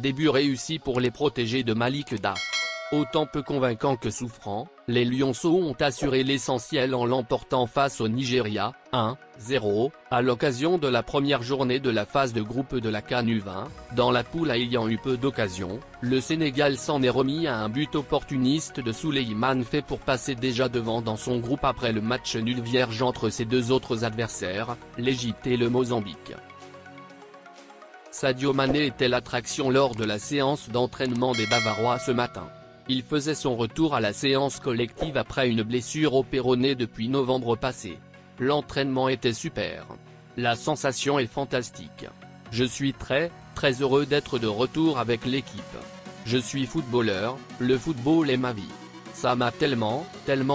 Début réussi pour les protégés de Malik Daf. Autant peu convaincant que souffrant, les Lionceaux ont assuré l'essentiel en l'emportant face au Nigeria, 1-0, à l'occasion de la première journée de la phase de groupe de la CAN U20. Dans la poule ayant eu peu d'occasions, le Sénégal s'en est remis à un but opportuniste de Souleymane fait pour passer déjà devant dans son groupe après le match nul vierge entre ses deux autres adversaires, l'Égypte et le Mozambique. Sadio Mané était l'attraction lors de la séance d'entraînement des Bavarois ce matin. Il faisait son retour à la séance collective après une blessure au péroné depuis novembre passé. L'entraînement était super. La sensation est fantastique. Je suis très heureux d'être de retour avec l'équipe. Je suis footballeur, le football est ma vie. Ça m'a tellement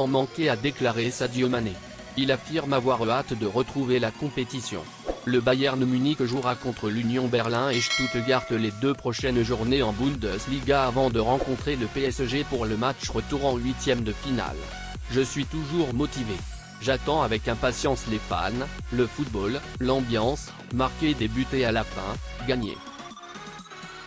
manqué, a déclaré Sadio Mané. Il affirme avoir hâte de retrouver la compétition. Le Bayern Munich jouera contre l'Union Berlin et Stuttgart les 2 prochaines journées en Bundesliga avant de rencontrer le PSG pour le match retour en 8e de finale. Je suis toujours motivé. J'attends avec impatience les fans, le football, l'ambiance, marquer des buts et à la fin, gagner.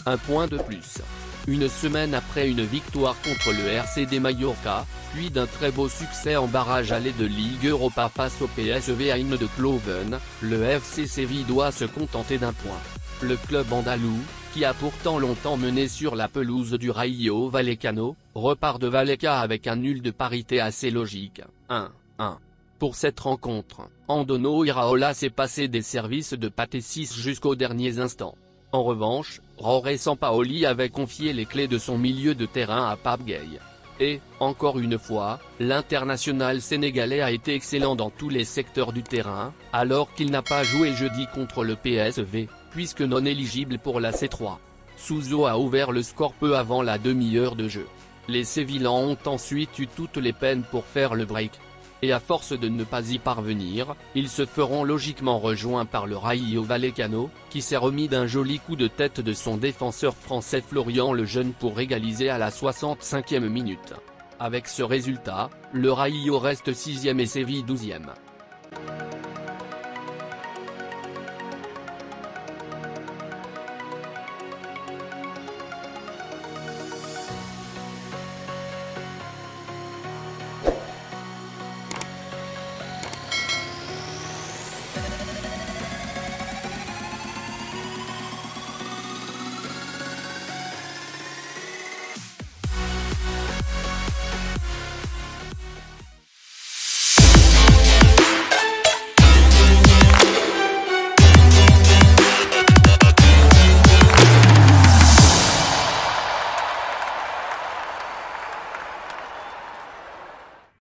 Un point de plus. Une semaine après une victoire contre le RCD Mallorca, puis d'un très beau succès en barrage aller de Ligue Europa face au PSV Eindhoven, le FC Séville doit se contenter d'un point. Le club andalou, qui a pourtant longtemps mené sur la pelouse du Rayo Vallecano, repart de Vallecca avec un nul de parité assez logique, 1-1. Pour cette rencontre, Andono Iraola s'est passé des services de Pathé 6 jusqu'aux derniers instants. En revanche, Roré Sampaoli avait confié les clés de son milieu de terrain à Pape Gueye. Et, encore une fois, l'international sénégalais a été excellent dans tous les secteurs du terrain, alors qu'il n'a pas joué jeudi contre le PSV, puisque non éligible pour la C3. Souzo a ouvert le score peu avant la demi-heure de jeu. Les Sévillans ont ensuite eu toutes les peines pour faire le break. Et à force de ne pas y parvenir, ils se feront logiquement rejoints par le Rayo Vallecano, qui s'est remis d'un joli coup de tête de son défenseur français Florian Lejeune pour égaliser à la 65e minute. Avec ce résultat, le Rayo reste 6e et Séville 12e.